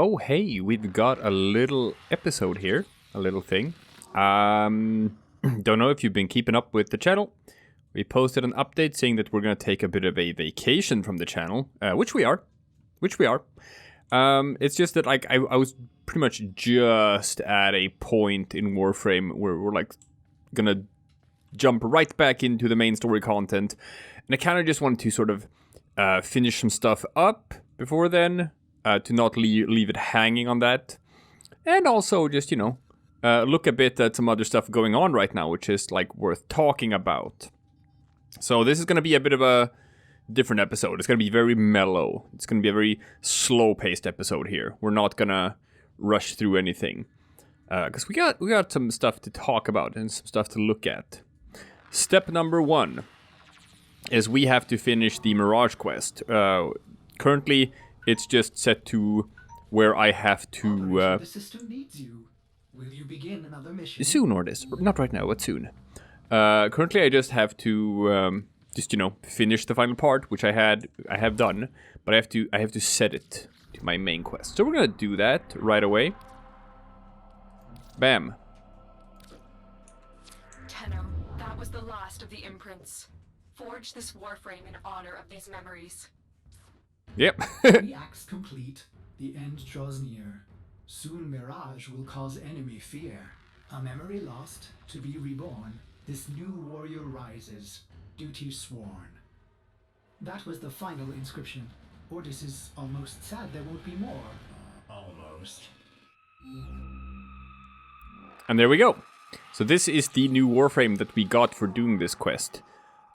Oh, hey, we've got a little episode here, a little thing. Don't know if you've been keeping up with the channel. We posted an update saying that we're going to take a bit of a vacation from the channel, which we are. It's just that like I was pretty much just at a point in Warframe where we're like gonna jump right back into the main story content, and I kind of just wanted to sort of finish some stuff up before then, to not leave it hanging on that, and also just look a bit at some other stuff going on right now, which is like worth talking about. So this is gonna be a bit of a different episode. It's gonna be very mellow. It's gonna be a very slow-paced episode here. We're not gonna rush through anything, because we got some stuff to talk about and some stuff to look at. Step number 1 is we have to finish the Mirage quest. Currently, it's just set to where I have to. The system needs you. Will you begin another mission? Soon, Ordis. Not right now, but soon. Currently, I just have to finish the final part, which I have done, but I have to set it to my main quest. So we're gonna do that right away. Bam. Tenno, that was the last of the imprints. Forge this Warframe in honor of these memories. Yep. The act's complete. The end draws near. Soon Mirage will cause enemy fear. A memory lost, to be reborn. This new warrior rises. Duty sworn. That was the final inscription. Ordis is almost sad there won't be more. Almost. And there we go. So this is the new Warframe that we got for doing this quest.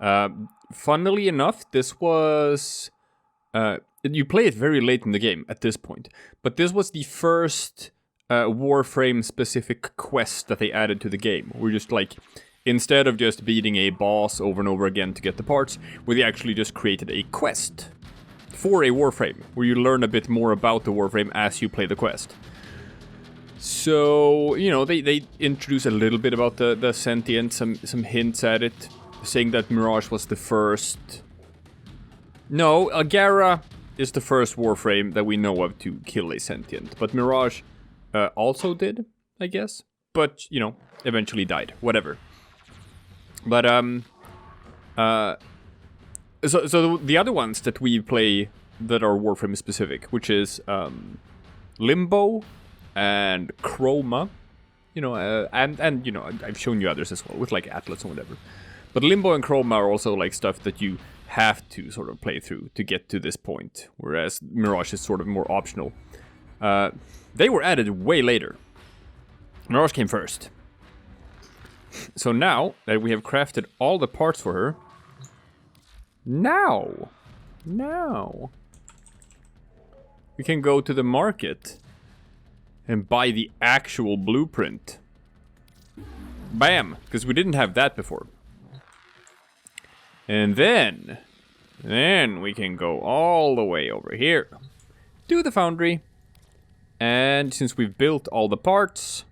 Funnily enough, this was... you play it very late in the game at this point. But this was the first Warframe-specific quest that they added to the game. We're just like... Instead of just beating a boss over and over again to get the parts, we actually just created a quest for a Warframe, where you learn a bit more about the Warframe as you play the quest. So, they introduce a little bit about the sentient, some hints at it, saying that Mirage was the first... No, Agara is the first Warframe that we know of to kill a sentient, but Mirage also did, I guess. But, eventually died, whatever. But, so the other ones that we play that are Warframe specific, which is, Limbo and Chroma, and I've shown you others as well, with, like, Atlas and whatever. But Limbo and Chroma are also, like, stuff that you have to sort of play through to get to this point, whereas Mirage is sort of more optional. They were added way later. Mirage came first. So now that we have crafted all the parts for her, now, we can go to the market and buy the actual blueprint. Bam! Because we didn't have that before. And then we can go all the way over here to the Foundry. And since we've built all the parts,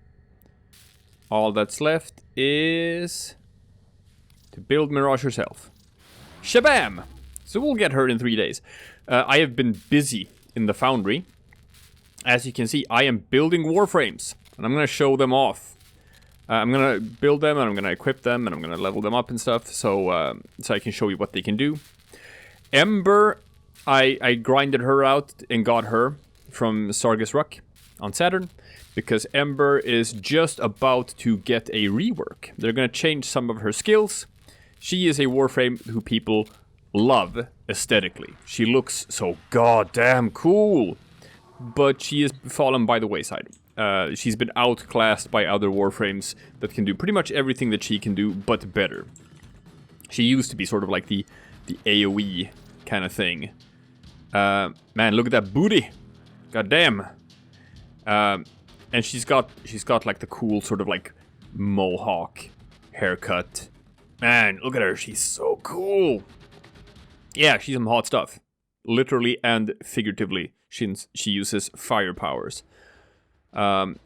all that's left is to build Mirage herself. Shabam! So we'll get her in 3 days. I have been busy in the Foundry. As you can see, I am building Warframes, and I'm going to show them off. I'm going to build them, and I'm going to equip them, and I'm going to level them up and stuff, so I can show you what they can do. Ember, I grinded her out and got her from Sargus Rock on Saturn, because Ember is just about to get a rework. They're going to change some of her skills. She is a Warframe who people love aesthetically. She looks so goddamn cool. But she has fallen by the wayside. She's been outclassed by other Warframes that can do pretty much everything that she can do, but better. She used to be sort of like the AoE kind of thing. Man, look at that booty. Goddamn. And she's got like the cool sort of like mohawk haircut. Man, look at her. She's so cool. Yeah, she's some hot stuff. Literally and figuratively. She uses fire powers. But,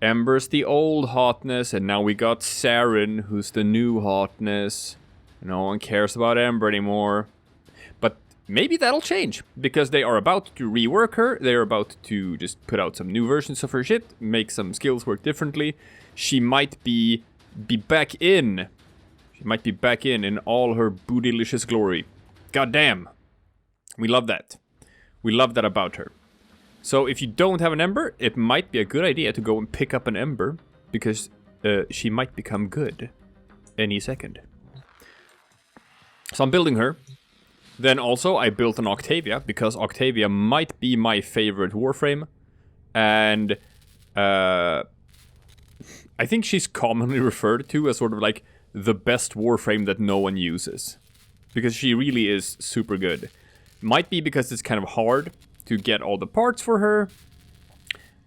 Ember's the old hotness, and now we got Saren, who's the new hotness. No one cares about Ember anymore. But maybe that'll change, because they are about to rework her. They're about to just put out some new versions of her shit, make some skills work differently. She might be back in. She might be back in all her bootylicious glory. God damn. We love that. We love that about her. So if you don't have an Ember, it might be a good idea to go and pick up an Ember, because she might become good any second. So I'm building her. Then also I built an Octavia, because Octavia might be my favorite Warframe. And I think she's commonly referred to as sort of like the best Warframe that no one uses. Because she really is super good. Might be because it's kind of hard to get all the parts for her.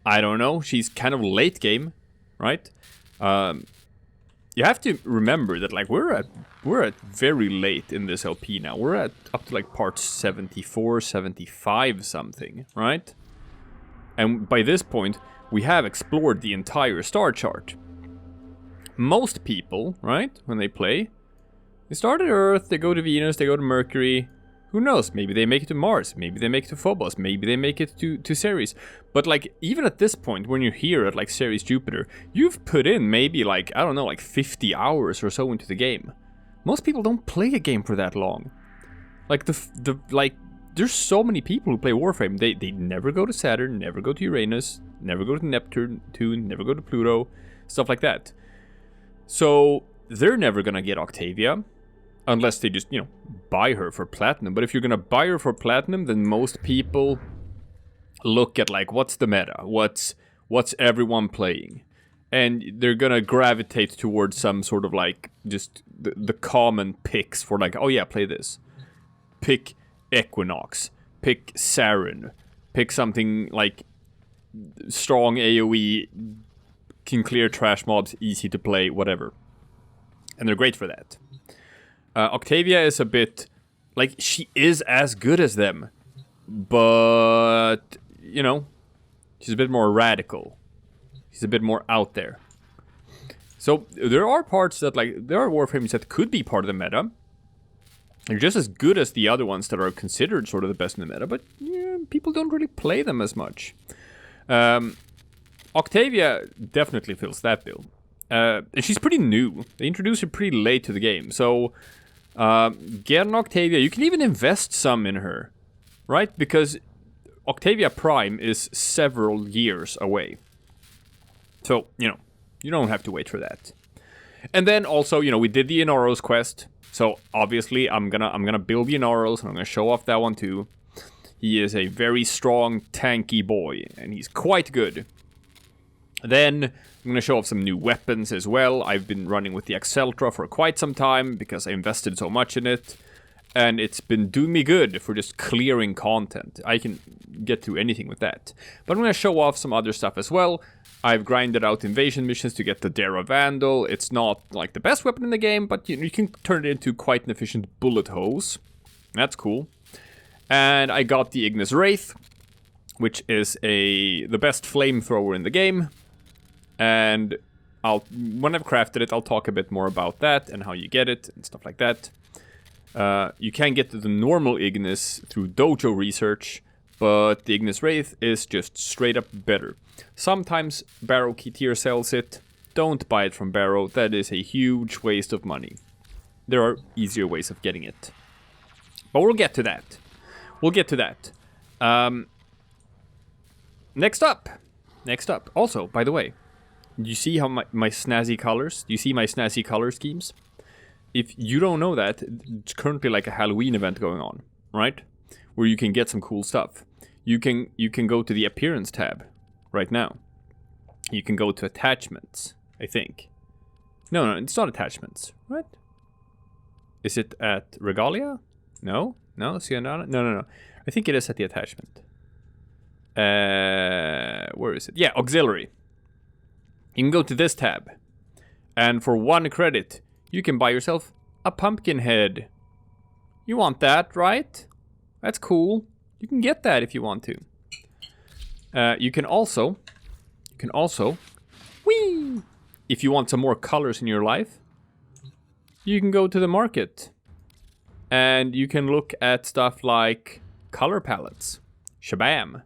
I don't know. She's kind of late game, right? You have to remember that like we're at very late in this LP now. We're at up to like part 74, 75 something, right? And by this point, we have explored the entire star chart. Most people, right, when they play, they start at Earth, they go to Venus, they go to Mercury. Who knows? Maybe they make it to Mars. Maybe they make it to Phobos. Maybe they make it to Ceres. But like, even at this point, when you're here at like Ceres Jupiter, you've put in maybe like, I don't know, like 50 hours or so into the game. Most people don't play a game for that long. Like, there's so many people who play Warframe. They never go to Saturn, never go to Uranus, never go to Neptune, never go to Pluto, stuff like that. So, they're never gonna get Octavia. Unless they just, you know, buy her for platinum. But if you're gonna buy her for platinum, then most people look at like, what's the meta? What's everyone playing? And they're gonna gravitate towards some sort of like, just the common picks for like, oh yeah, play this. Pick Equinox. Pick Saren. Pick something like strong AoE, can clear trash mobs, easy to play, whatever. And they're great for that. Octavia is a bit, like, she is as good as them, but, you know, she's a bit more radical. She's a bit more out there. So, there are parts that, like, there are Warframes that could be part of the meta. They're just as good as the other ones that are considered sort of the best in the meta, but, yeah, people don't really play them as much. Octavia definitely fills that bill. And she's pretty new. They introduced her pretty late to the game, so... get an Octavia. You can even invest some in her, right? Because Octavia Prime is several years away. So, you know, you don't have to wait for that. And then also, you know, we did the Inaros quest. So, obviously, I'm gonna build the Inaros, and I'm gonna show off that one too. He is a very strong, tanky boy, and he's quite good. Then, I'm going to show off some new weapons as well. I've been running with the Acceltra for quite some time because I invested so much in it. And it's been doing me good for just clearing content. I can get through anything with that. But I'm going to show off some other stuff as well. I've grinded out invasion missions to get the Dara Vandal. It's not like the best weapon in the game, but you can turn it into quite an efficient bullet hose. That's cool. And I got the Ignis Wraith, which is the best flamethrower in the game. And when I've crafted it, I'll talk a bit more about that and how you get it and stuff like that. You can get to the normal Ignis through dojo research, but the Ignis Wraith is just straight up better. Sometimes Barrow Keteer sells it. Don't buy it from Barrow. That is a huge waste of money. There are easier ways of getting it. But we'll get to that. We'll get to that. Next up. Also, by the way, do you see how my snazzy colors? Do you see my snazzy color schemes? If you don't know that, it's currently like a Halloween event going on, right? Where you can get some cool stuff. You can go to the appearance tab right now. You can go to attachments, I think. No, it's not attachments, right? Is it at Regalia? No? Cianana? No. I think it is at the attachment. Where is it? Yeah, auxiliary. You can go to this tab. And for 1 credit, you can buy yourself a pumpkin head. You want that, right? That's cool. You can get that if you want to. You can also, whee! If you want some more colors in your life, you can go to the market. and you can look at stuff like color palettes. Shabam.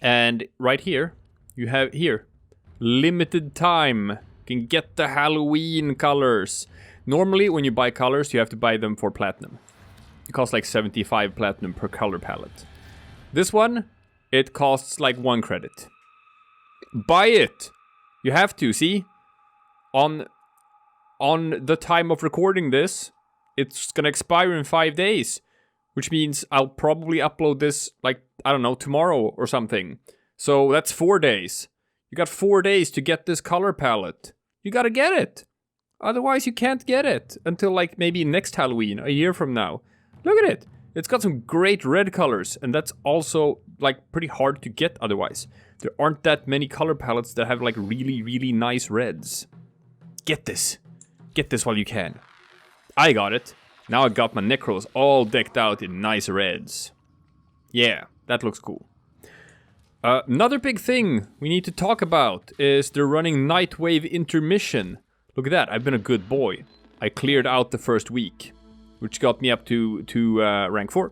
And right here, you have here, limited time. You can get the Halloween colors. Normally, when you buy colors, you have to buy them for platinum. It costs like 75 platinum per color palette. This one, it costs like 1 credit. Buy it! You have to, see? On the time of recording this, it's gonna expire in 5 days. Which means I'll probably upload this, like, I don't know, tomorrow or something. So that's 4 days. You got 4 days to get this color palette. You gotta get it. Otherwise you can't get it until like maybe next Halloween, a year from now. Look at it. It's got some great red colors, and that's also like pretty hard to get otherwise. There aren't that many color palettes that have like really, really nice reds. Get this. Get this while you can. I got it. Now I got my Necros all decked out in nice reds. Yeah, that looks cool. Another big thing we need to talk about is they're running Nightwave Intermission. Look at that, I've been a good boy. I cleared out the first week, which got me up to rank 4.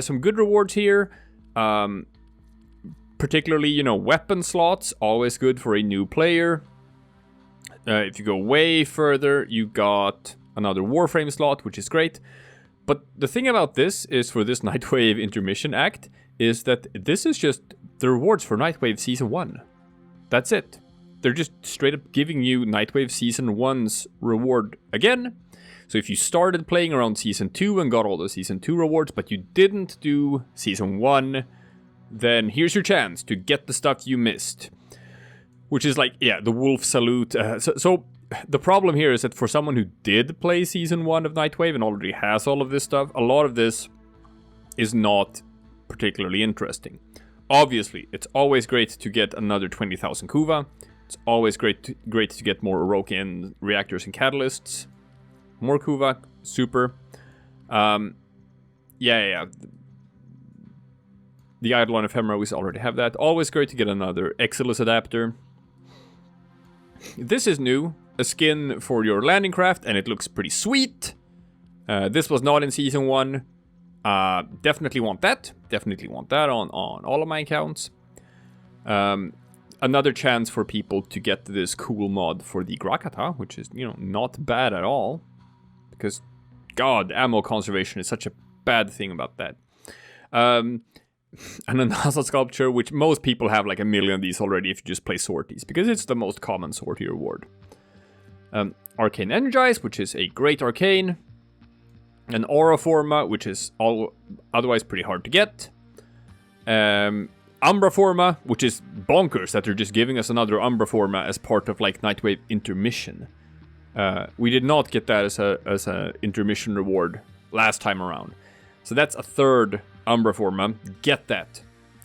Some good rewards here. Particularly, you know, weapon slots, always good for a new player. If you go way further, you got another Warframe slot, which is great. But the thing about this is, for this Nightwave Intermission Act, is that this is just the rewards for Nightwave Season 1. That's it. They're just straight up giving you Nightwave Season 1's reward again. So if you started playing around Season 2 and got all the Season 2 rewards, but you didn't do Season 1, then here's your chance to get the stuff you missed. Which is like, yeah, the Wolf Salute. So the problem here is that for someone who did play Season 1 of Nightwave and already has all of this stuff, a lot of this is not particularly interesting. Obviously, it's always great to get another 20,000 Kuva. It's always great to get more awoken reactors and catalysts. More Kuva, super. Yeah. The Eidolon Ephemera, we already have that. Always great to get another Exilus adapter. This is new. A skin for your landing craft, and it looks pretty sweet. This was not in Season 1. Definitely want that. Definitely want that on all of my accounts. Another chance for people to get this cool mod for the Grakata, which is, you know, not bad at all. Because, God, ammo conservation is such a bad thing about that. And a NASA sculpture, which most people have like a million of these already if you just play sorties, because it's the most common sortie reward. Arcane Energize, which is a great arcane. An Aura Forma, which is otherwise pretty hard to get. Umbra Forma, which is bonkers that they're just giving us another Umbra Forma as part of like Nightwave Intermission. We did not get that as a intermission reward last time around. So that's a third Umbra Forma. Get that.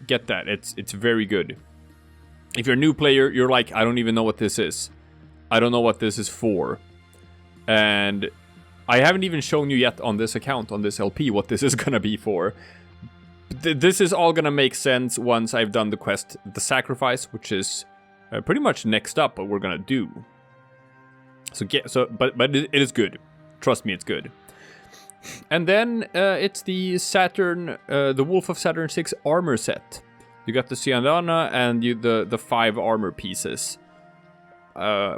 Get that. It's very good. If you're a new player, you're like, I don't even know what this is. I don't know what this is for. And I haven't even shown you yet on this account, on this LP, what this is gonna be for. This is all gonna make sense once I've done the quest, The Sacrifice, which is pretty much next up what we're gonna do. But it is good. Trust me, it's good. And then it's the Saturn, the Wolf of Saturn 6 armor set. You got the Ciandana and the 5 armor pieces.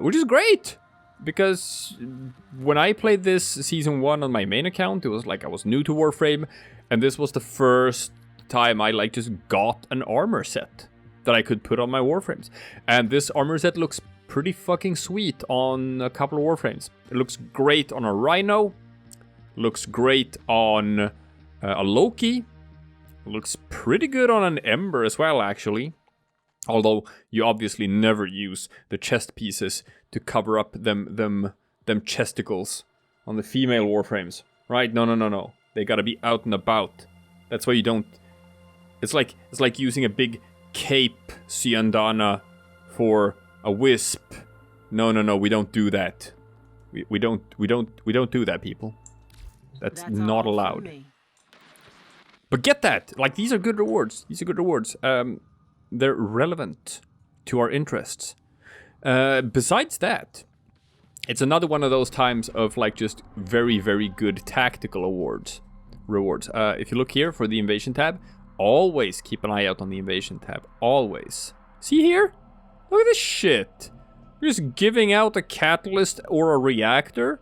Which is great! Because when I played this Season 1 on my main account, it was like I was new to Warframe, and this was the first time I like just got an armor set that I could put on my Warframes. And this armor set looks pretty fucking sweet on a couple of Warframes. It looks great on a Rhino, looks great on a Loki, looks pretty good on an Ember as well, actually. Although you obviously never use the chest pieces to cover up them chesticles on the female Warframes, right? No. They gotta be out and about. That's why you don't. It's like using a big cape Ciandana for a wisp. No. We don't do that. We don't do that, people. That's not allowed. But get that. Like, these are good rewards. They're relevant to our interests. Besides that, It's another one of those times of like just very, very good tactical rewards. If you look here for the invasion tab, always keep an eye out on the invasion tab. Always. See here? Look at this shit. You're just giving out a catalyst or a reactor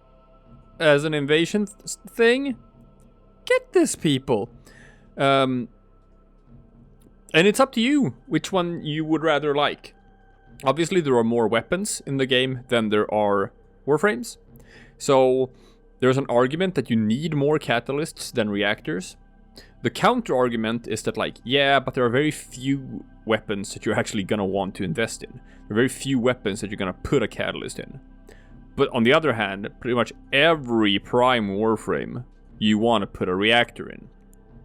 as an invasion thing. Get this, people. And it's up to you which one you would rather like. Obviously, there are more weapons in the game than there are Warframes. So there's an argument that you need more catalysts than reactors. The counter argument is that, like, yeah, but there are very few weapons that you're actually gonna want to invest in. There are very few weapons that you're gonna put a catalyst in. But on the other hand, pretty much every Prime Warframe you want to put a reactor in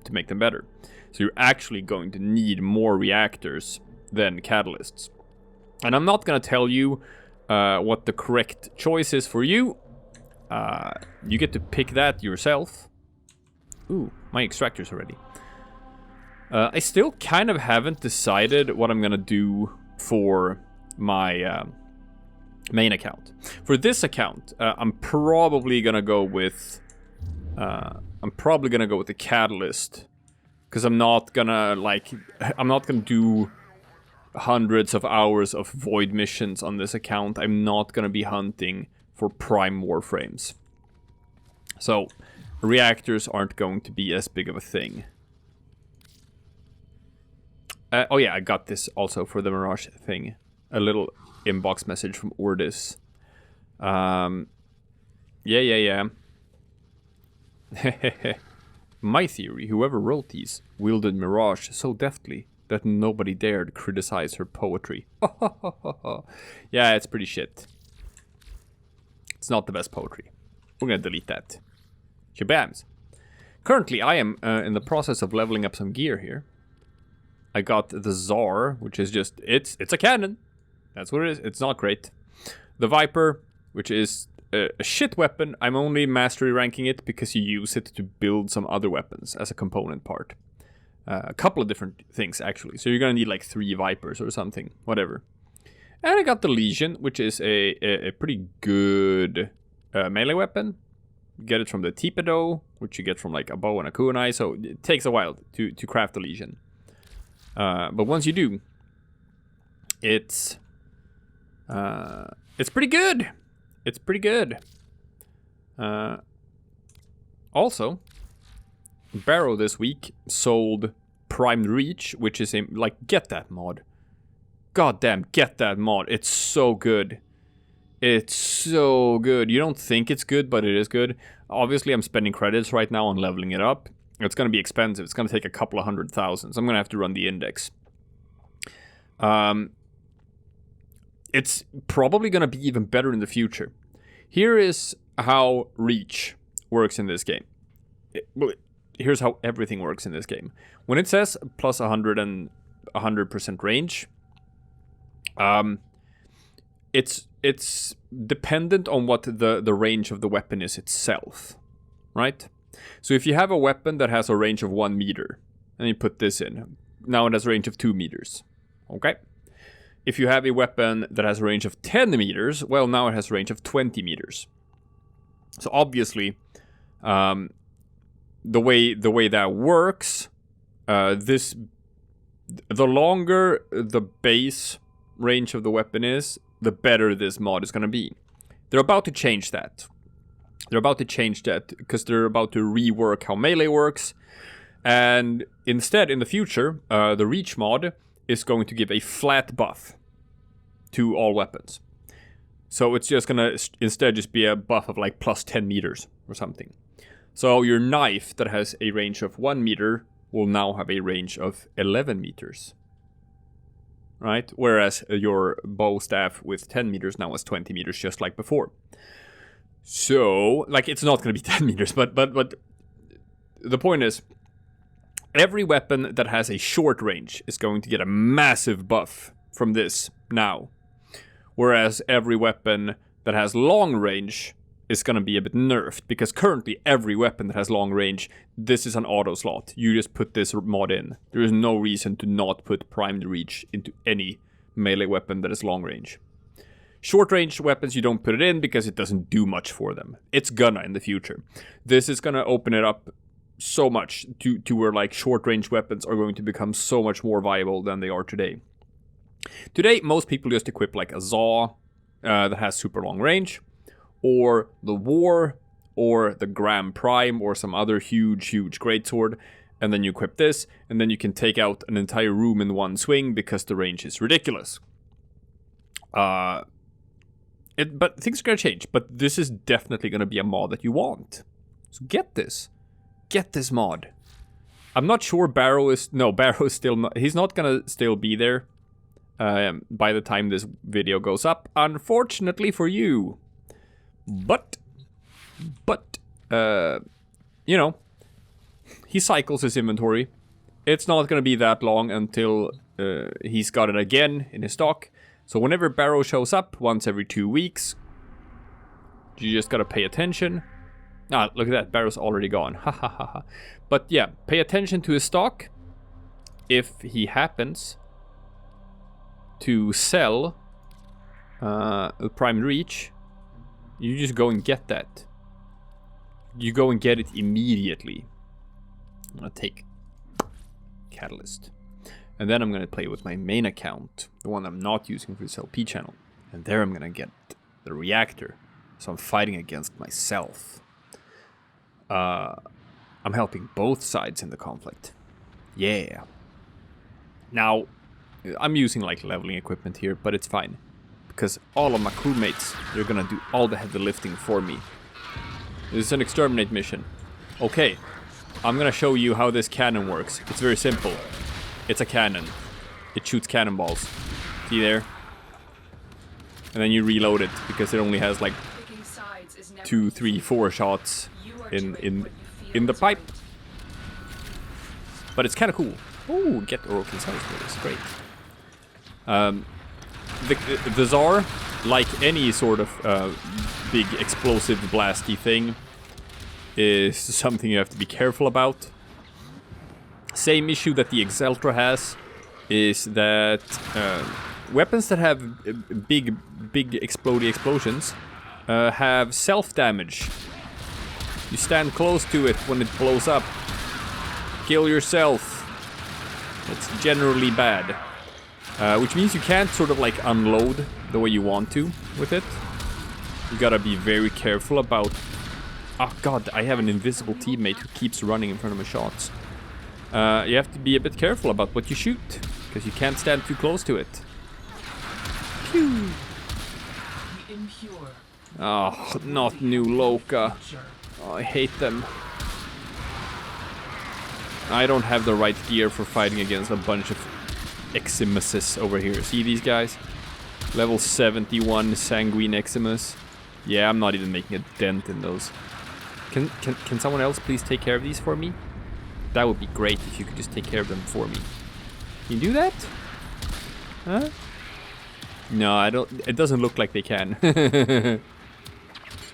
to make them better. So you're actually going to need more reactors than catalysts. And I'm not gonna tell you what the correct choice is for you. You get to pick that yourself. Ooh, my extractors already. I still kind of haven't decided what I'm gonna do for my main account. For this account, I'm probably gonna go with the catalyst, because I'm not gonna do hundreds of hours of void missions on this account. I'm not gonna be hunting for Prime Warframes. So reactors aren't going to be as big of a thing. Oh yeah, I got this also for the Mirage thing. A little inbox message from Ordis. Yeah. My theory, whoever wrote these wielded Mirage so deftly that nobody dared criticize her poetry. Yeah, it's pretty shit. It's not the best poetry. We're gonna delete that. Shabams. Currently, I am in the process of leveling up some gear here. I got the Tsar, which is just, it's a cannon. That's what it is. It's not great. The Viper, which is a shit weapon. I'm only mastery ranking it because you use it to build some other weapons as a component part. A couple of different things, actually. So you're gonna need like 3 Vipers or something. Whatever. And I got the Legion, which is a pretty good melee weapon. You get it from the Tipedo, which you get from like a bow and a kunai. So it takes a while to craft the Legion. But once you do, it's pretty good. It's pretty good. Also, Barrow this week sold Primed Reach, which is a, like, get that mod. Goddamn, get that mod. It's so good. It's so good. You don't think it's good, but it is good. Obviously, I'm spending credits right now on leveling it up. It's going to be expensive. It's going to take a couple of 100,000. So I'm going to have to run the index. It's probably going to be even better in the future. Here is how Reach works in this game. Here's how everything works in this game. When it says plus 100 and 100% range, it's dependent on what the range of the weapon is itself, right? So if you have a weapon that has a range of 1 meter, and you put this in, now it has a range of 2 meters, okay? If you have a weapon that has a range of 10 meters, well, now it has a range of 20 meters. So obviously, the way that works, the longer the base range of the weapon is, the better this mod is going to be. They're about to change that. Because they're about to rework how melee works. And instead, in the future, the Reach mod is going to give a flat buff to all weapons. So it's just going to instead just be a buff of like plus 10 meters or something. So your knife that has a range of 1 meter will now have a range of 11 meters. Right? Whereas your bow staff with 10 meters now has 20 meters, just like before. So, like, it's not going to be 10 meters, but the point is, every weapon that has a short range is going to get a massive buff from this now. Whereas every weapon that has long range is going to be a bit nerfed, because currently every weapon that has long range, this is an auto slot. You just put this mod in. There is no reason to not put Primed Reach into any melee weapon that is long range. Short-range weapons, you don't put it in because it doesn't do much for them. It's gonna in the future. This is gonna open it up so much to where like short-range weapons are going to become so much more viable than they are today. Today, most people just equip like a Zaw that has super long range, or the War, or the Gram Prime, or some other huge greatsword, and then you equip this, and then you can take out an entire room in one swing because the range is ridiculous. But things are gonna change. But this is definitely gonna be a mod that you want. So get this. Get this mod. I'm not sure Barrow is still not, he's not gonna still be there by the time this video goes up, unfortunately for you. But you know, he cycles his inventory. It's not gonna be that long until he's got it again in his stock. So whenever Barrow shows up, once every 2 weeks, you just gotta pay attention. Ah, look at that, Barrow's already gone. Ha ha ha ha. But yeah, pay attention to his stock. If he happens to sell a Prime Reach, you just go and get that. You go and get it immediately. I'm gonna take Catalyst. And then I'm gonna play with my main account, the one I'm not using for this LP channel. And there I'm gonna get the reactor. So I'm fighting against myself. I'm helping both sides in the conflict. Yeah. Now, I'm using like leveling equipment here, but it's fine. Because all of my crewmates, they're gonna do all the heavy lifting for me. This is an exterminate mission. Okay, I'm gonna show you how this cannon works. It's very simple. It's a cannon. It shoots cannonballs. See there? And then you reload it because it only has like 2, 3, 4 shots in the pipe. But it's kind of cool. Oh, get awoken size for this. Great. The Tsar, like any sort of big explosive blasty thing, is something you have to be careful about. Same issue that the Exceltra has is that weapons that have big explodey explosions have self-damage. You stand close to it when it blows up. Kill yourself. It's generally bad. Which means you can't sort of like unload the way you want to with it. You gotta be very careful about... Oh god, I have an invisible teammate who keeps running in front of my shots. You have to be a bit careful about what you shoot, because you can't stand too close to it. Pew! Oh, not new Loka. Oh, I hate them. I don't have the right gear for fighting against a bunch of Eximuses over here. See these guys? Level 71 Sanguine Eximus. Yeah, I'm not even making a dent in those. Can someone else please take care of these for me? That would be great if you could just take care of them for me. Can you do that? Huh? No, I don't. It doesn't look like they can.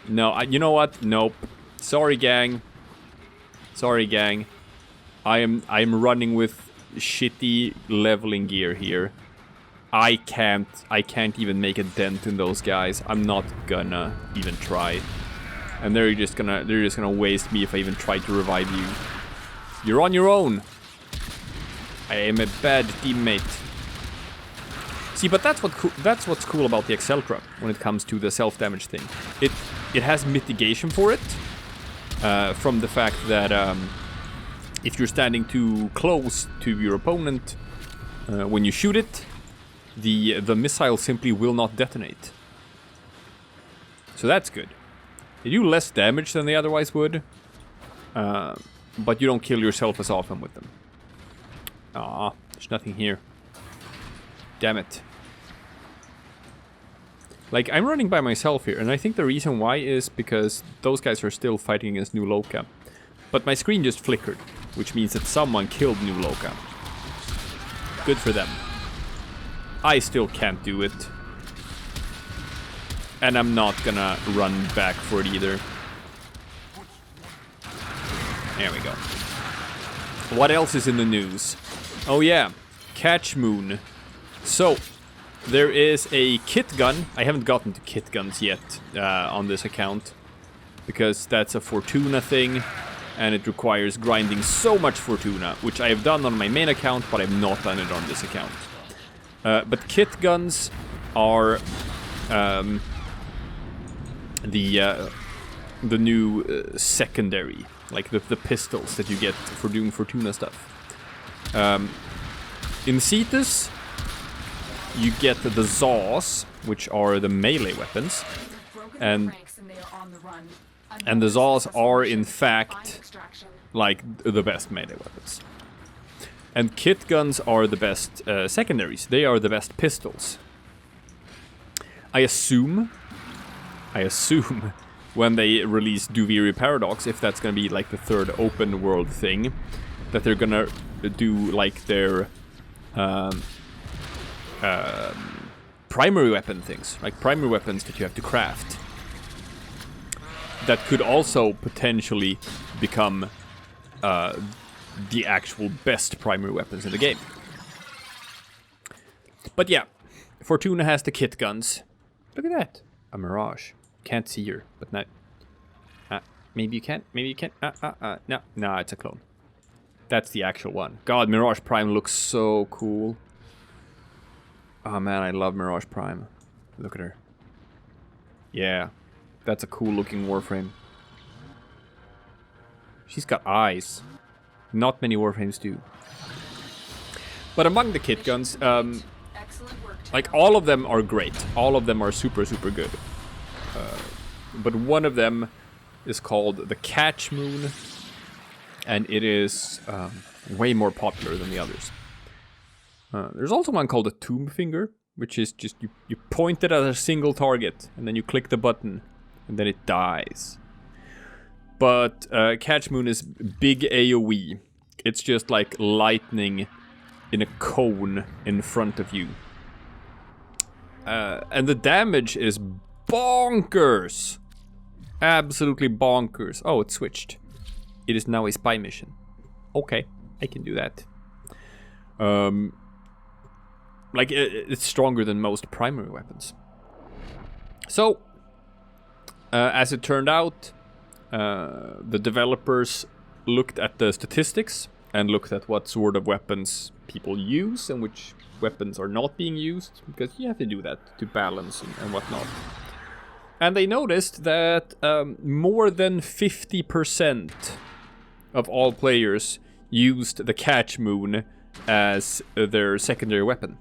No, you know what? Nope. Sorry, gang. Sorry, gang. I'm running with shitty leveling gear here. I can't even make a dent in those guys. I'm not gonna even try. And they're just gonna waste me if I even try to revive you. You're on your own. I am a bad teammate. See, but that's what's cool about the Exceltra when it comes to the self-damage thing. It has mitigation for it from the fact that if you're standing too close to your opponent when you shoot it, the missile simply will not detonate. So that's good. They do less damage than they otherwise would, but you don't kill yourself as often with them. Ah, there's nothing here. Damn it. Like, I'm running by myself here, and I think the reason why is because those guys are still fighting against New Loka. But my screen just flickered, which means that someone killed New Loka. Good for them. I still can't do it. And I'm not gonna run back for it either. There we go. What else is in the news? Oh yeah, Catchmoon. So, there is a kit gun. I haven't gotten to kit guns yet on this account, because that's a Fortuna thing, and it requires grinding so much Fortuna, which I have done on my main account, but I've not done it on this account. But kit guns are the new secondary, like the pistols that you get for doing Fortuna stuff. In Cetus, you get the Zaws, which are the melee weapons, and the Zaws are in fact like the best melee weapons. And kit guns are the best secondaries. They are the best pistols. I assume when they release Duviri Paradox, if that's gonna be like the third open world thing, that they're gonna do like their primary weapon things, like primary weapons that you have to craft. That could also potentially become the actual best primary weapons in the game. But yeah, Fortuna has the kit guns. Look at that, a Mirage. Can't see her, but now, maybe you can, maybe you can. No, it's a clone. That's the actual one. God, Mirage Prime looks so cool. Oh man, I love Mirage Prime. Look at her. Yeah, that's a cool looking Warframe. She's got eyes. Not many Warframes do. But among the kit guns, like all of them are great. All of them are super, super good. But one of them is called the Catchmoon, and it is way more popular than the others. There's also one called the Tomb Finger, which is just you point it at a single target, and then you click the button, and then it dies. But Catchmoon is big AoE. It's just like lightning in a cone in front of you. And the damage is bonkers! Absolutely bonkers. Oh, it switched. It is now a spy mission. Okay, I can do that. Like, it's stronger than most primary weapons. So, as it turned out, the developers looked at the statistics and looked at what sort of weapons people use and which weapons are not being used, because you have to do that to balance and whatnot. And they noticed that more than 50% of all players used the Catchmoon as their secondary weapon.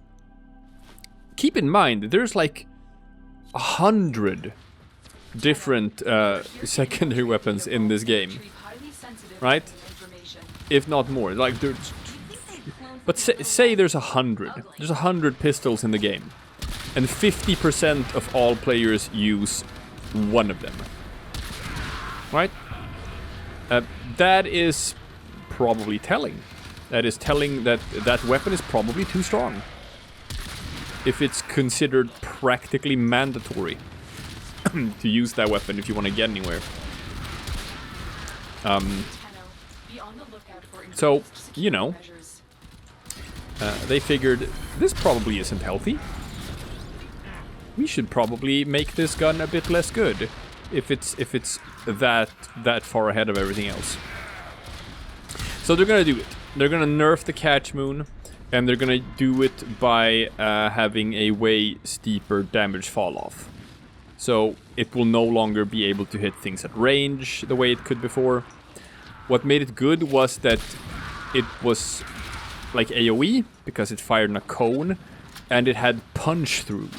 Keep in mind, there's like 100 different secondary weapons in this game, right? If not more. Like, there's, but say there's 100. There's 100 pistols in the game, and 50% of all players use one of them, right? That is probably telling. That is telling that that weapon is probably too strong. If it's considered practically mandatory to use that weapon if you want to get anywhere. So, you know, they figured this probably isn't healthy. We should probably make this gun a bit less good if it's that far ahead of everything else. So they're gonna do it. They're gonna nerf the Catchmoon, and they're gonna do it by having a way steeper damage fall off. So it will no longer be able to hit things at range the way it could before. What made it good was that it was like AoE, because it fired in a cone, and it had punch through.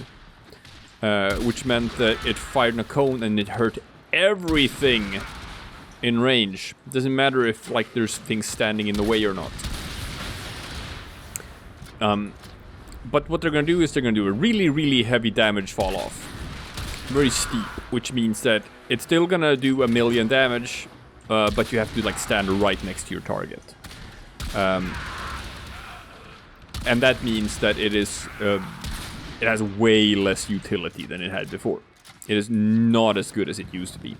Which meant that it fired in a cone and it hurt everything in range. It doesn't matter if like there's things standing in the way or not. But what they're gonna do is they're gonna do a really, really heavy damage fall off. Very steep, which means that it's still gonna do 1,000,000 damage, but you have to like stand right next to your target. And that means that it is it has way less utility than it had before. It is not as good as it used to be.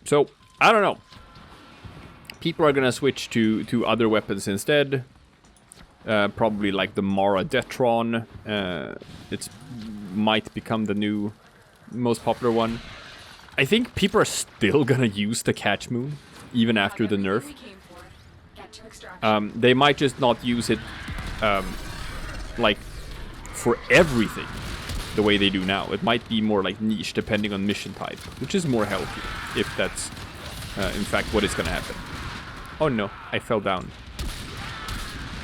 So, I don't know. People are gonna switch to other weapons instead. Probably like the Mara Detron. It might become the new most popular one. I think people are still gonna use the Catchmoon even after the nerf. They might just not use it like for everything the way they do now. It might be more like niche depending on mission type, which is more healthy if that's in fact what is gonna happen. Oh no, I fell down.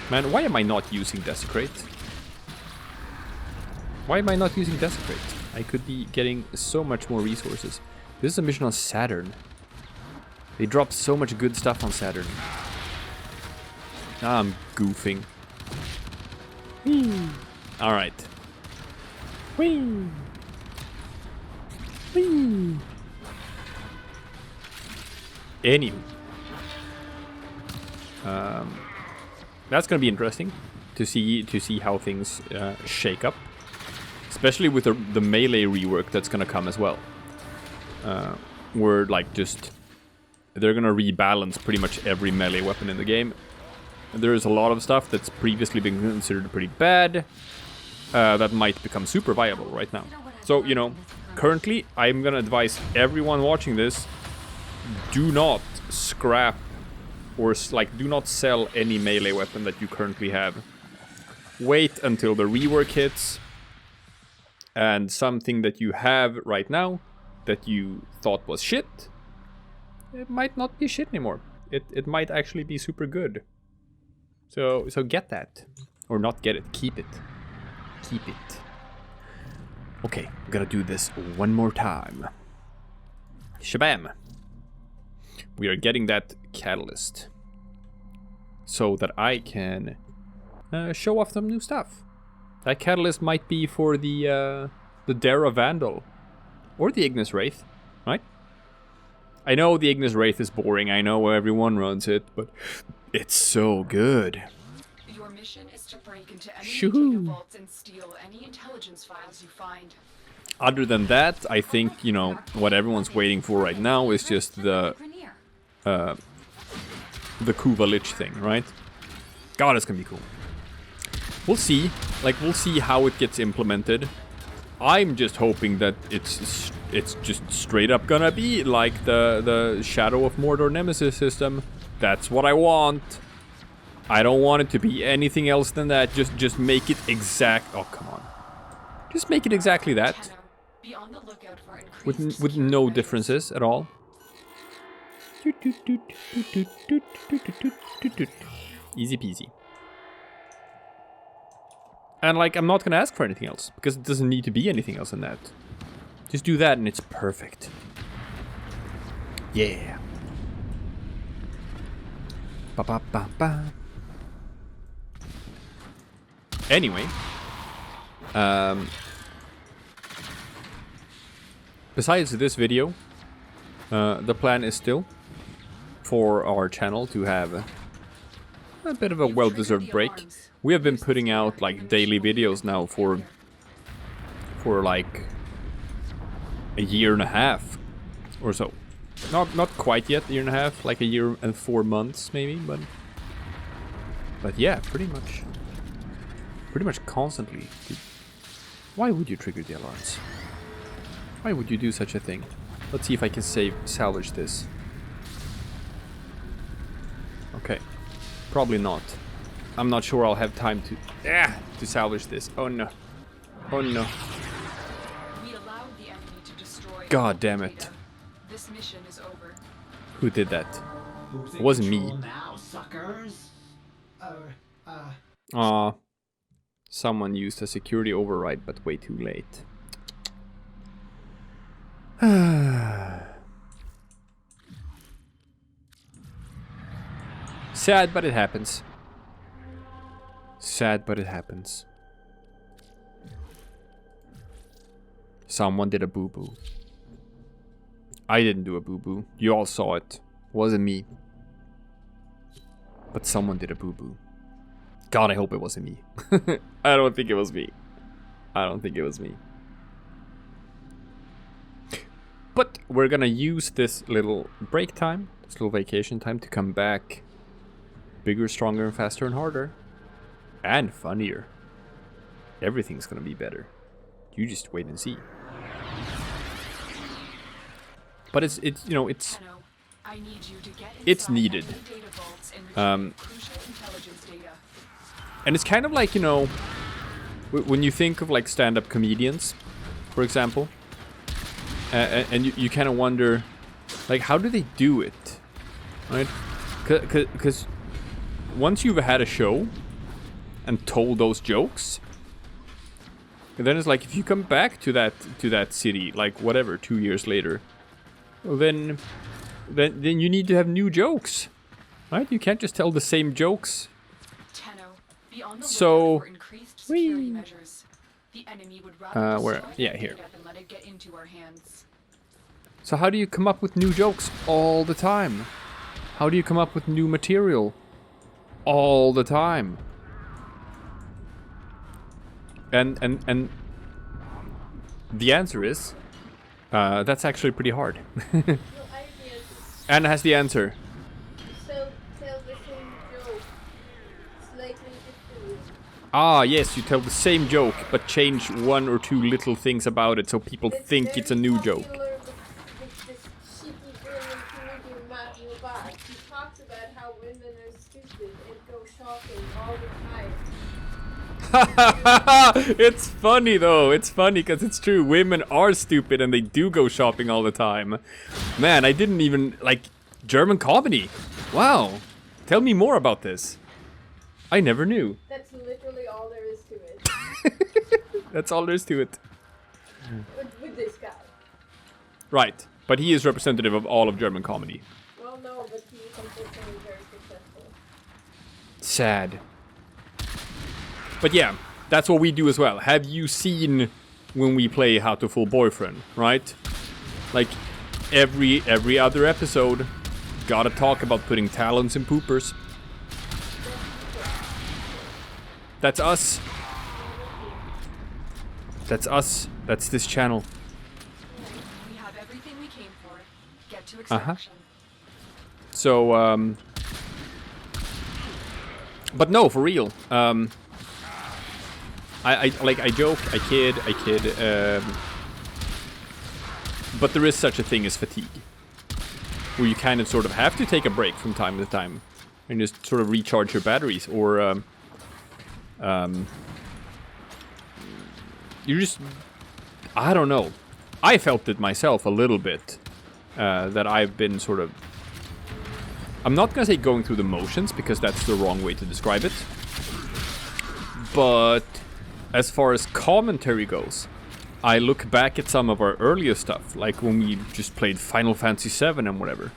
Man, why am I not using Desecrate? Why am I not using Desecrate? I could be getting so much more resources. This is a mission on Saturn. They drop so much good stuff on Saturn. Ah, I'm goofing. Whee! Alright. Whee! Whee! Anywho. That's gonna be interesting to see how things shake up, especially with the melee rework that's gonna come as well. Where like just they're gonna rebalance pretty much every melee weapon in the game. There is a lot of stuff that's previously been considered pretty bad that might become super viable right now. So you know, currently I'm gonna advise everyone watching this: do not scrap. Or like, do not sell any melee weapon that you currently have. Wait until the rework hits. And something that you have right now that you thought was shit, it might not be shit anymore. It might actually be super good. So get that. Or not get it, keep it. Keep it. Okay, I'm gonna do this one more time. Shabam! We are getting that catalyst so that I can show off some new stuff. That catalyst might be for the Dara Vandal or the Ignis Wraith, right? I know the Ignis Wraith is boring. I know everyone runs it, but it's so good. Your mission is to break into any data vaults and steal any intelligence files you find. Other than that, I think, you know, what everyone's waiting for right now is just the Kuva Lich thing, right? God, it's gonna be cool. We'll see. Like, we'll see how it gets implemented. I'm just hoping that it's just straight up gonna be like the Shadow of Mordor Nemesis system. That's what I want. I don't want it to be anything else than that. Just make it exact. Oh, come on. Just make it exactly that. Tenno, be on the lookout for With no differences at all. Easy peasy. And like, I'm not gonna ask for anything else, because it doesn't need to be anything else than that. Just do that and it's perfect. Yeah. Ba ba ba ba. Anyway. Besides this video, the plan is still for our channel to have a bit of a well-deserved break. We have been putting out like daily videos now for like a year and a half or so. Not quite yet, a year and a half, like a year and 4 months maybe, but yeah, pretty much constantly. Why would you trigger the alarms? Why would you do such a thing? Let's see if I can salvage this. Okay, probably not. I'm not sure I'll have time to salvage this. Oh no. Oh no. We allowed the enemy to destroy. God damn it. Data. This mission is over. Who did that? It wasn't me. Now, suckers. Aw. Someone used a security override, but way too late. Sad, but it happens. Sad, but it happens. Someone did a boo-boo. I didn't do a boo-boo. You all saw it. Wasn't me. But someone did a boo-boo. God, I hope it wasn't me. I don't think it was me. I don't think it was me. But we're gonna use this little break time, this little vacation time, to come back bigger, stronger, and faster and harder. And funnier. Everything's gonna be better. You just wait and see. But it's you know, it's Tenno, I need you to get it's inside needed. any data vaults and retrieve crucial intelligence data. And it's kind of like, you know, when you think of like stand-up comedians, for example, and you kind of wonder, like, how do they do it, right? Because once you've had a show and told those jokes, and then it's like if you come back to that city, like whatever, 2 years later, well, then you need to have new jokes, right? You can't just tell the same jokes. Tenno, be on the So, lookout for increased security measures. The enemy would rather where? destroy Yeah, the here. data than let it get into our hands. So how do you come up with new jokes all the time? How do you come up with new material all the time? And the answer is that's actually pretty hard. Anna has the answer. So tell the same joke slightly differently. Ah, yes, you tell the same joke, but change one or two little things about it so people think it's a new joke. Popular with this shitty German comedian Matthew Bart. He talks about how women are stupid and go shopping all the time. It's funny though. It's funny because it's true. Women are stupid and they do go shopping all the time. Man, I didn't even like German comedy. Wow. Tell me more about this. I never knew. That's literally all there is to it. That's all there is to it. With this guy. Right. But he is representative of all of German comedy. Well, no, but he is unfortunately very successful. Sad. But yeah, that's what we do as well. Have you seen when we play How to Fool Boyfriend, right? Like every other episode, gotta talk about putting talons in poopers. That's us. That's us. That's this channel. We have everything we came for. Get to extraction. So, but no, for real. I joke, I kid, but there is such a thing as fatigue, where you kind of sort of have to take a break from time to time and just sort of recharge your batteries, or you just, I don't know. I felt it myself a little bit, that I've been sort of, I'm not gonna say going through the motions because that's the wrong way to describe it, but as far as commentary goes, I look back at some of our earlier stuff, like when we just played Final Fantasy VII and whatever,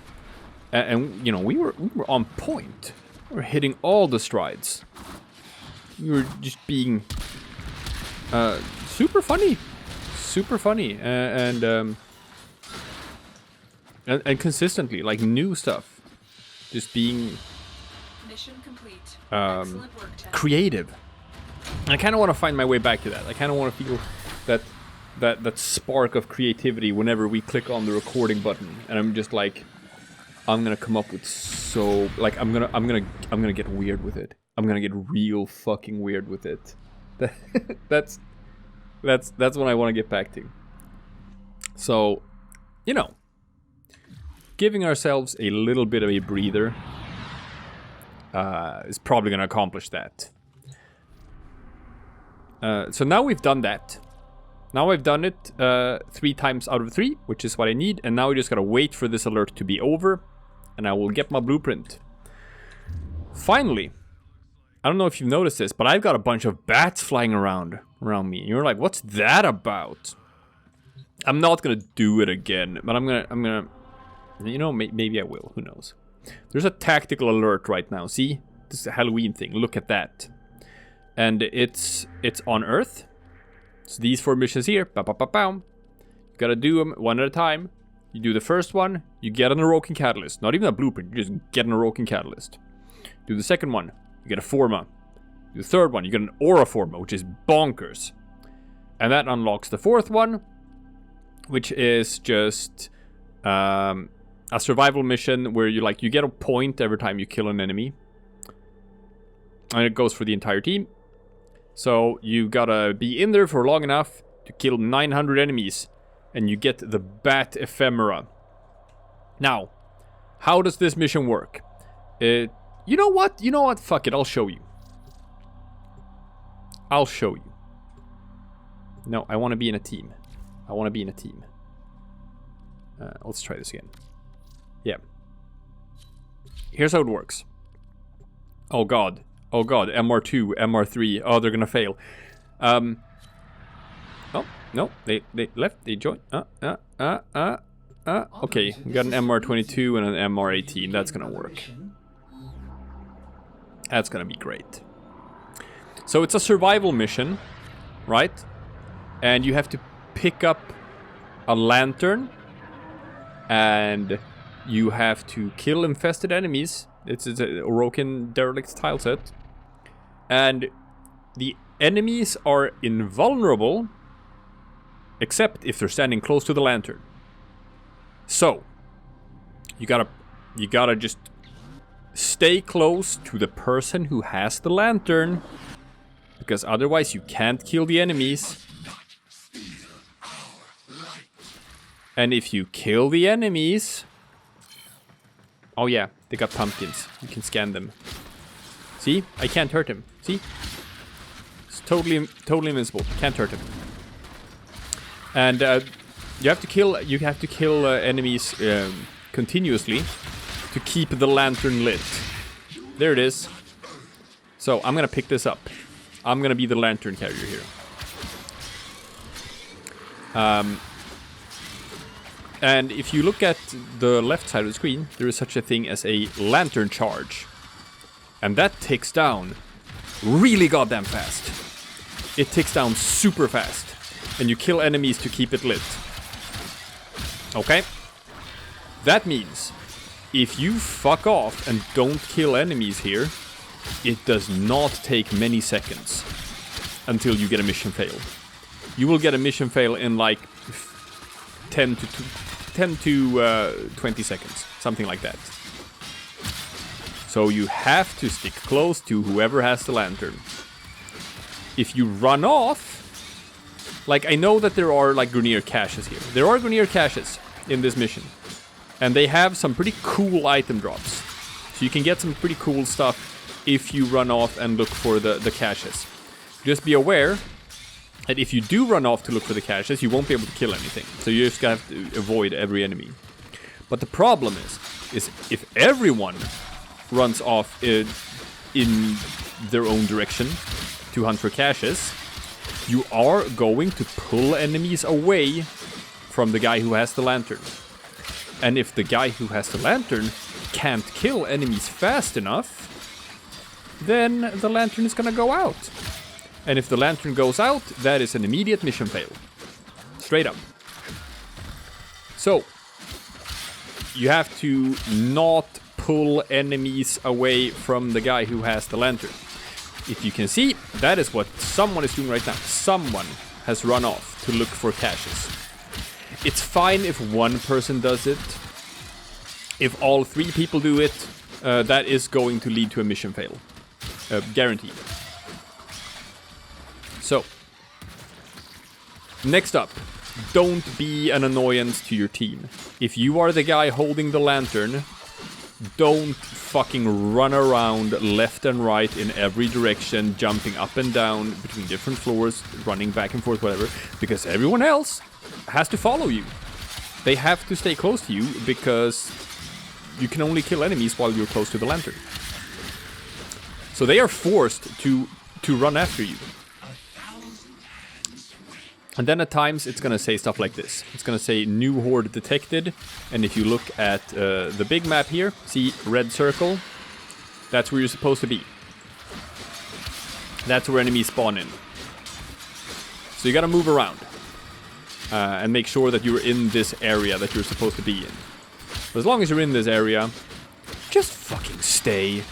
and you know, we were on point. We were hitting all the strides. We were just being super funny, and consistently, like new stuff, just being Mission complete. Excellent work, Tenno. creative. And I kind of want to find my way back to that. I kind of want to feel that spark of creativity whenever we click on the recording button, and I'm just like, I'm gonna come up with so, like, I'm gonna get weird with it. I'm gonna get real fucking weird with it. That's what I want to get back to. So, you know, giving ourselves a little bit of a breather is probably gonna accomplish that. So now we've done that. Now I've done it 3 times out of 3, which is what I need. And now we just gotta wait for this alert to be over. And I will get my blueprint. Finally. I don't know if you've noticed this, but I've got a bunch of bats flying around me. And you're like, what's that about? I'm not gonna do it again. But I'm gonna you know, maybe I will. Who knows? There's a tactical alert right now. See? This is a Halloween thing. Look at that. And it's on Earth. So these 4 missions here. Bow, bow, bow, bow. You gotta do them one at a time. You do the first one, you get an awoken catalyst. Not even a blueprint, you just get an awoken catalyst. Do the second one, you get a forma. Do the third one, you get an aura forma, which is bonkers. And that unlocks the 4th one, which is just a survival mission where you get a point every time you kill an enemy. And it goes for the entire team. So you gotta be in there for long enough to kill 900 enemies, and you get the bat ephemera. Now, how does this mission work? You know what? You know what? Fuck it, I'll show you. I'll show you. No, I want to be in a team. I want to be in a team. Let's try this again. Yeah. Here's how it works. Oh god. Oh god. MR2, MR3. Oh, they're gonna fail. Oh, no. They left. They joined. Okay, we got an MR22 and an MR18. That's gonna work. That's gonna be great. So it's a survival mission, right? And you have to pick up a lantern, and you have to kill infested enemies. It's a awoken derelict tile set. And the enemies are invulnerable, except if they're standing close to the lantern. So, you gotta just stay close to the person who has the lantern, because otherwise you can't kill the enemies. And if you kill the enemies... Oh yeah, they got pumpkins. You can scan them. See? I can't hurt him. See? It's totally invincible. Can't hurt him. And you have to kill enemies continuously to keep the lantern lit. There it is. So I'm gonna pick this up. I'm gonna be the lantern carrier here. And if you look at the left side of the screen, there is such a thing as a lantern charge. And that ticks down really goddamn fast. It ticks down super fast. And you kill enemies to keep it lit. Okay? That means if you fuck off and don't kill enemies here, it does not take many seconds until you get a mission fail. You will get a mission fail in like 10 to 20 seconds, something like that. So you have to stick close to whoever has the lantern. If you run off, like I know that there are like Grenier caches here. There are Grenier caches in this mission. And they have some pretty cool item drops. So you can get some pretty cool stuff if you run off and look for the caches. Just be aware that if you do run off to look for the caches, you won't be able to kill anything. So you just have to avoid every enemy. But the problem is if everyone runs off in their own direction to hunt for caches, you are going to pull enemies away from the guy who has the lantern. And if the guy who has the lantern can't kill enemies fast enough, then the lantern is gonna go out. And if the lantern goes out, that is an immediate mission fail. Straight up. So, you have to not pull enemies away from the guy who has the lantern. If you can see, that is what someone is doing right now. Someone has run off to look for caches. It's fine if one person does it. If all 3 people do it, that is going to lead to a mission fail. Guaranteed. So, next up, don't be an annoyance to your team. If you are the guy holding the lantern, don't fucking run around left and right in every direction, jumping up and down between different floors, running back and forth, whatever, because everyone else has to follow you. They have to stay close to you because you can only kill enemies while you're close to the lantern. So they are forced to run after you. And then at times it's gonna say stuff like this. It's gonna say new horde detected. And if you look at the big map here, see red circle? That's where you're supposed to be. That's where enemies spawn in. So you gotta move around. And make sure that you're in this area that you're supposed to be in. But as long as you're in this area, just fucking stay.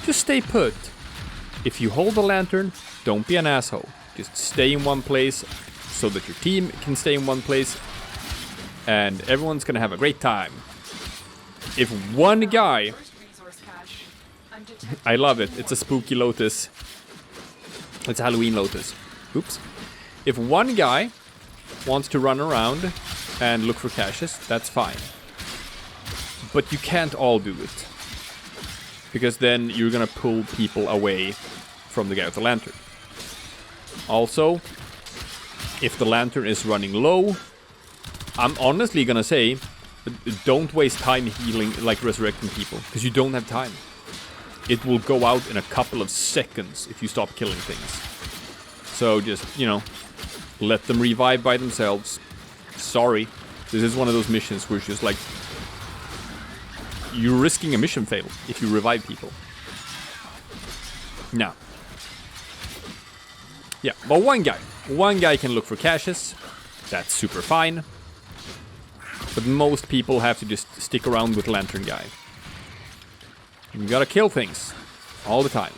Just stay put. If you hold the lantern, don't be an asshole. Just stay in one place so that your team can stay in one place. And everyone's gonna have a great time. If one guy... I love it. It's a spooky lotus. It's Halloween Lotus. Oops. If one guy wants to run around and look for caches, that's fine. But you can't all do it. Because then you're gonna pull people away from the guy with the lantern. Also, if the lantern is running low, I'm honestly gonna say, don't waste time healing, like resurrecting people, because you don't have time. It will go out in a couple of seconds if you stop killing things. So just, you know, let them revive by themselves. Sorry, this is one of those missions where it's just like, you're risking a mission fail if you revive people. Now. Yeah, but one guy can look for caches. That's super fine. But most people have to just stick around with Lantern Guy. You gotta kill things all the time.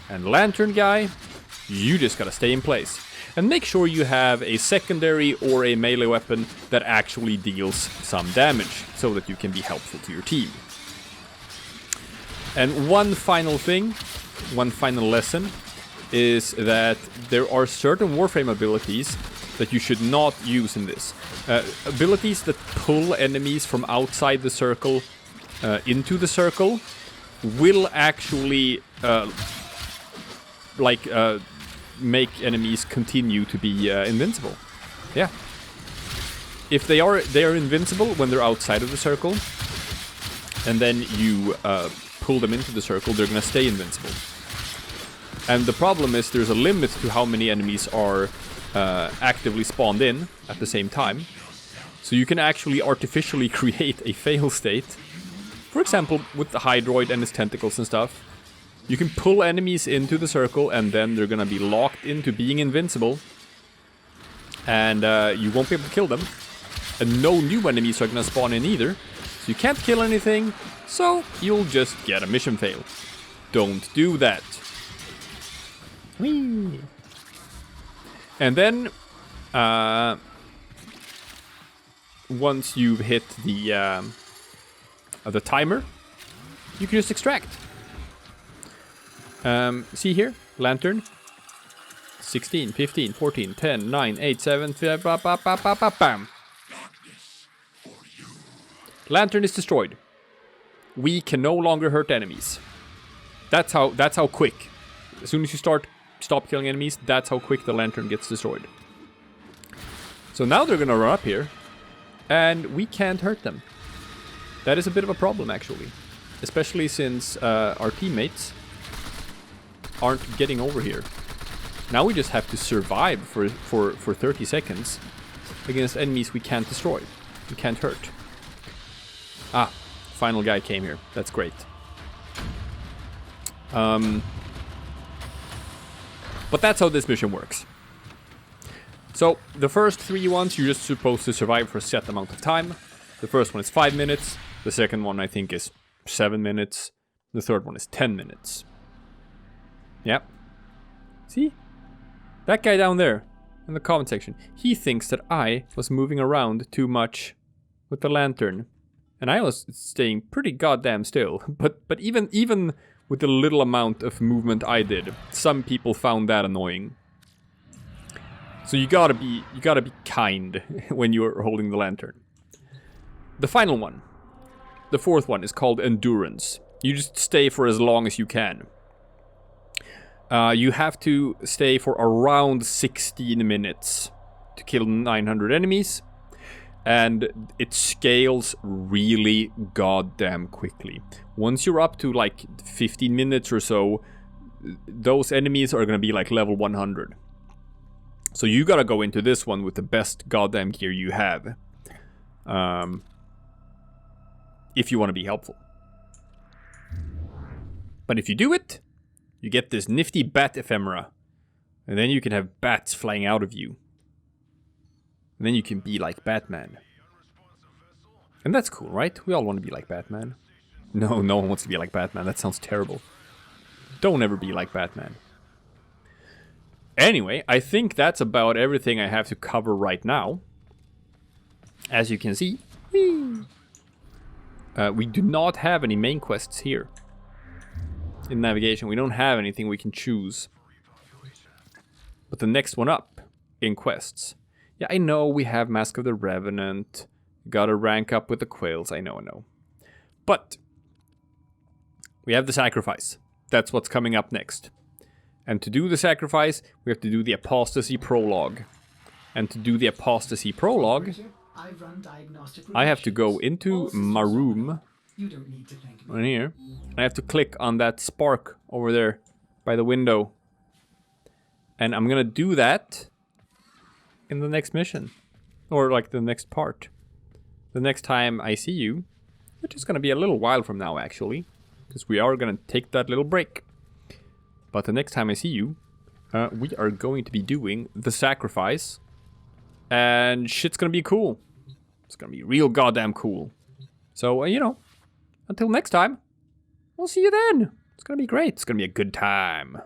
And Lantern Guy, you just gotta stay in place. And make sure you have a secondary or a melee weapon that actually deals some damage, so that you can be helpful to your team. And one final thing, one final lesson, is that there are certain Warframe abilities that you should not use in this. Abilities that pull enemies from outside the circle into the circle will actually make enemies continue to be invincible. Yeah. If they are invincible when they're outside of the circle, and then you pull them into the circle, they're gonna stay invincible. And the problem is there's a limit to how many enemies are actively spawned in at the same time. So you can actually artificially create a fail state. For example, with the Hydroid and his tentacles and stuff. You can pull enemies into the circle and then they're gonna be locked into being invincible. And you won't be able to kill them. And no new enemies are gonna spawn in either. So you can't kill anything, so you'll just get a mission fail. Don't do that. Whee! And then, once you've hit the timer, you can just extract. See here, Lantern. 16, 15, 14, 10, 9, 8, 7, bam. Lantern is destroyed. We can no longer hurt enemies. That's how quick. As soon as you stop killing enemies, that's how quick the lantern gets destroyed. So now they're gonna run up here, and we can't hurt them. That is a bit of a problem, actually. Especially since our teammates aren't getting over here. Now we just have to survive for 30 seconds against enemies we can't destroy. We can't hurt. Ah, final guy came here. That's great. But that's how this mission works. So, the first 3 ones, you're just supposed to survive for a set amount of time. The first one is 5 minutes. The second one, I think, is 7 minutes. The third one is 10 minutes. Yep. See? That guy down there, in the comment section, he thinks that I was moving around too much with the lantern. And I was staying pretty goddamn still. But even with the little amount of movement I did, some people found that annoying. So you gotta be kind when you're holding the lantern. The final one, the fourth one, is called Endurance. You just stay for as long as you can. You have to stay for around 16 minutes to kill 900 enemies. And it scales really goddamn quickly. Once you're up to like 15 minutes or so, those enemies are gonna be like level 100. So you gotta go into this one with the best goddamn gear you have. If you want to be helpful. But if you do it, you get this nifty bat ephemera. And then you can have bats flying out of you. And then you can be like Batman. And that's cool, right? We all want to be like Batman. No, no one wants to be like Batman. That sounds terrible. Don't ever be like Batman. Anyway, I think that's about everything I have to cover right now. As you can see, we do not have any main quests here. In navigation, we don't have anything we can choose. but the next one up in quests. Yeah, I know we have Mask of the Revenant. Gotta rank up with the Quails. I know. But we have the Sacrifice. That's what's coming up next. And to do the Sacrifice, we have to do the Apostasy Prologue. And to do the Apostasy Prologue, I've run diagnostic I have to go into my room. You don't need to thank me. Right here. I have to click on that spark over there by the window. And I'm gonna do that in the next mission. Or like the next part. The next time I see you, which is gonna be a little while from now actually. Because we are gonna take that little break. But the next time I see you, we are going to be doing the Sacrifice. And shit's gonna be cool. It's gonna be real goddamn cool. So, you know, until next time, we'll see you then. It's gonna be great. It's gonna be a good time.